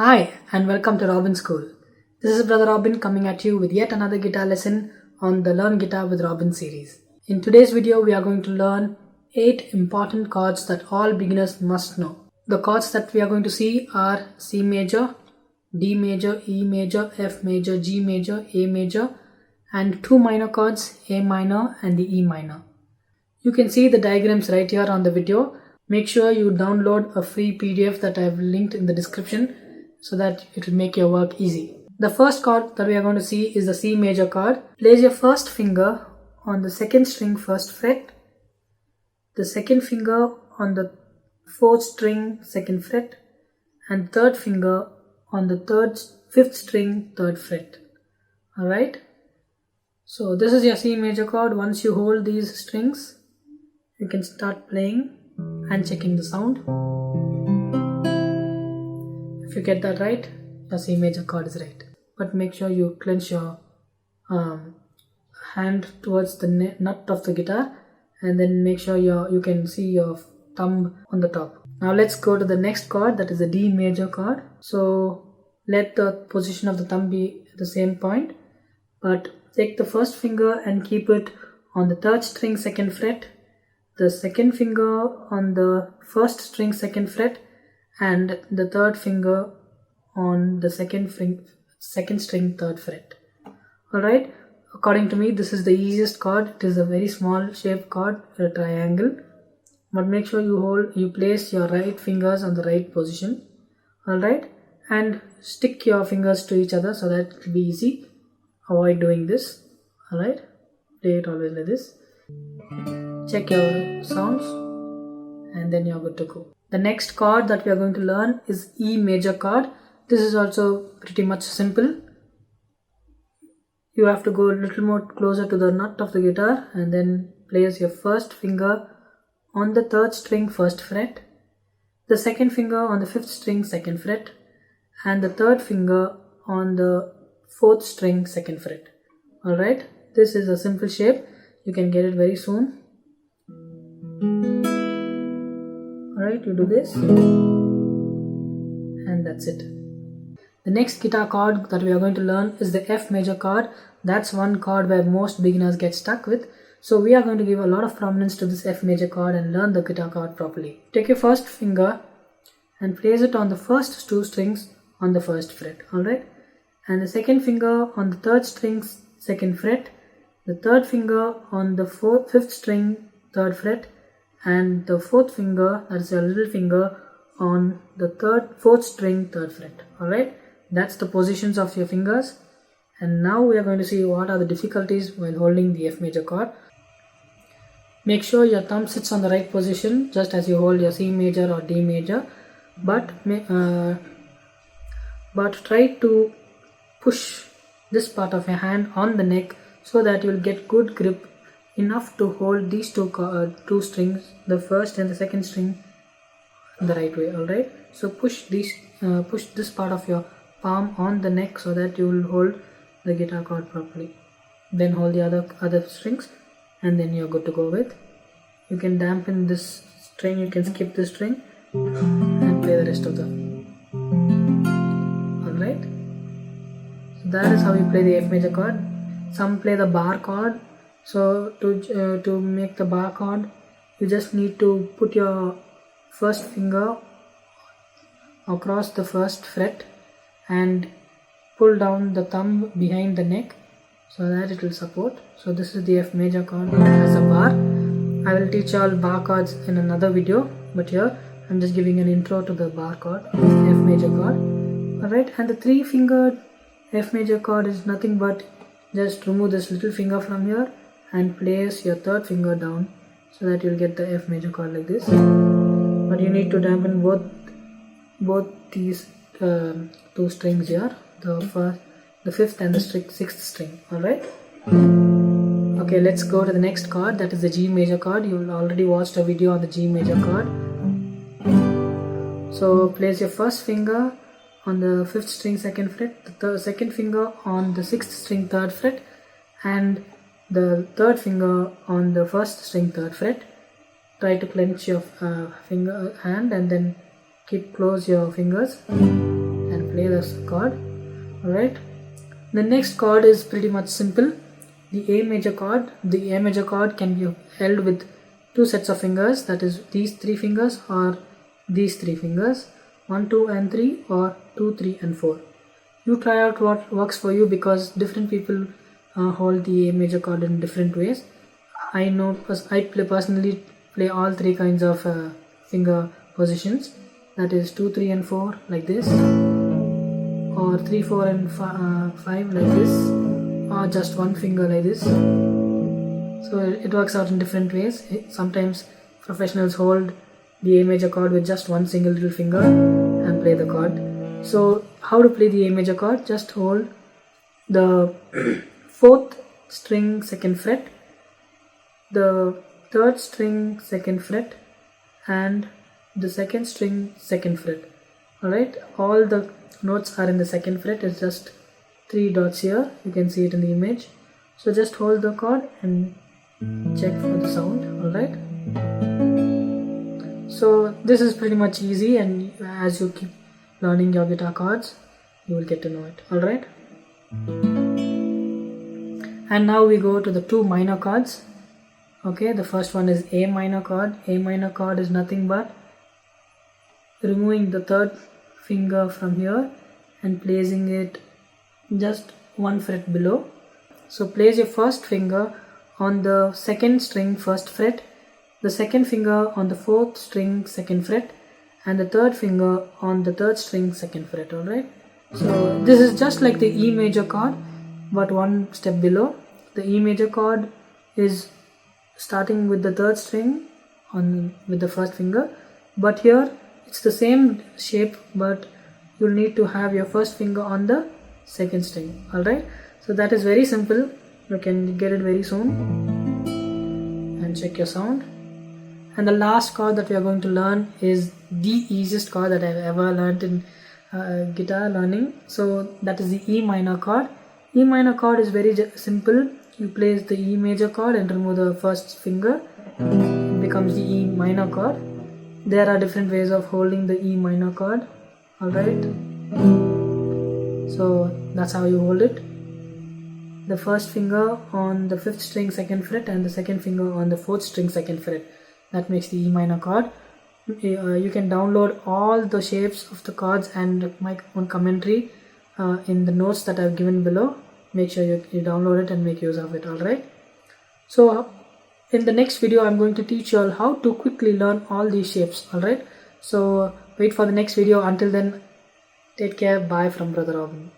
Hi and welcome to Robinskool. This is Brother Robin coming at you with yet another guitar lesson on the Learn Guitar with Robin series. In today's video we are going to learn 8 important chords that all beginners must know. The chords that we are going to see are C major, D major, E major, F major, G major, A major, and 2 minor chords, A minor and the E minor. You can see the diagrams right here on the video. Make sure you download a free PDF that I have linked in the description so that it will make your work easy. The first chord that we are going to see is the C major chord. Place your first finger on the second string first fret, the second finger on the fourth string second fret, and third finger on the fifth string third fret. Alright, so this is your C major chord. Once you hold these strings, you can start playing and checking the sound. If you get that right, your C major chord is right. But make sure you clench your hand towards the nut of the guitar, and then make sure you can see your thumb on the top. Now let's go to the next chord, that is the D major chord. So let the position of the thumb be at the same point, but take the first finger and keep it on the third string second fret, the second finger on the first string second fret, and the third finger on the second string third fret. Alright, according to me this is the easiest chord. It is a very small shaped chord, a triangle, but make sure you place your right fingers on the right position. Alright, and stick your fingers to each other so that it will be easy. Avoid doing this. Alright, play it always like this. Check your sounds and then you're good to go. The next chord that we are going to learn is E major chord. This is also pretty much simple. You have to go a little more closer to the nut of the guitar and then place your first finger on the third string first fret, the second finger on the fifth string second fret, and the third finger on the fourth string second fret. Alright, this is a simple shape. You can get it very soon. Alright, you do this and that's it. The next guitar chord that we are going to learn is the F major chord. That's one chord where most beginners get stuck with. So we are going to give a lot of prominence to this F major chord and learn the guitar chord properly. Take your first finger and place it on the first 2 strings on the first fret. Alright, and the second finger on the third string second fret, the third finger on the fifth string third fret, and the fourth finger, that is your little finger, on the fourth string third fret. Alright, that's the positions of your fingers. And now we are going to see what are the difficulties while holding the F major chord. Make sure your thumb sits on the right position just as you hold your C major or D major, but try to push this part of your hand on the neck so that you will get good grip enough to hold these two strings, the first and the second string, the right way. Alright, so push this part of your palm on the neck so that you will hold the guitar chord properly. Then hold the other strings and then you're good to go with. You can dampen this string, you can skip this string and play the rest of them. Alright, so that is how you play the F major chord. Some play the bar chord. So to make the bar chord, you just need to put your first finger across the first fret and pull down the thumb behind the neck so that it will support. So this is the F major chord as a bar. I will teach all bar chords in another video, but here I'm just giving an intro to the bar chord, F major chord. Alright, and the 3-fingered F major chord is nothing but just remove this little finger from here and place your third finger down so that you'll get the F major chord like this. But you need to dampen both these 2 strings here, the fifth and the sixth string. Alright, okay, let's go to the next chord, that is the G major chord. You already watched a video on the G major chord. So place your first finger on the fifth string second fret, the second finger on the sixth string third fret, and the third finger on the first string third fret. Try to clench your hand and then close your fingers and play this chord. Alright. The next chord is pretty much simple. The A major chord. The A major chord can be held with two sets of fingers, that is these three fingers or these three fingers, 1, 2 and 3, or 2, 3 and 4. You try out what works for you, because different people hold the A major chord in different ways. I know I personally play all three kinds of finger positions, that is 2, 3 and 4 like this, or 3, 4 and 5 like this, or just one finger like this. So it works out in different ways. Sometimes professionals hold the A major chord with just one single little finger and play the chord. So how to play the A major chord? Just hold the 4th string 2nd fret, the 3rd string 2nd fret, and the 2nd string 2nd fret. Alright, all the notes are in the 2nd fret. It's just 3 dots here. You can see it in the image. So just hold the chord and check for the sound. Alright, so this is pretty much easy, and as you keep learning your guitar chords, you will get to know it. Alright, and now we go to the two minor chords. Okay, the first one is A minor chord. A minor chord is nothing but removing the 3rd finger from here and placing it just 1 fret below. So place your first finger on the 2nd string 1st fret, the 2nd finger on the 4th string 2nd fret, and the 3rd finger on the 3rd string 2nd fret. Alright, so this is just like the E major chord, but one step below. The E major chord is starting with the 3rd string with the 1st finger, but here it's the same shape, but you'll need to have your 1st finger on the 2nd string. Alright, so that is very simple. You can get it very soon and check your sound. And the last chord that we are going to learn is the easiest chord that I've ever learned in guitar learning. So that is the E minor chord. E minor chord is very simple. You place the E major chord and remove the 1st finger. It becomes the E minor chord. There are different ways of holding the E minor chord. Alright, so that's how you hold it. The 1st finger on the 5th string 2nd fret and the 2nd finger on the 4th string 2nd fret. That makes the E minor chord. You can download all the shapes of the chords and my own commentary in the notes that I've given below. Make sure you download it and make use of it. Alright, so in the next video I'm going to teach you all how to quickly learn all these shapes. Alright, so wait for the next video. Until then, take care. Bye from Brother Robin.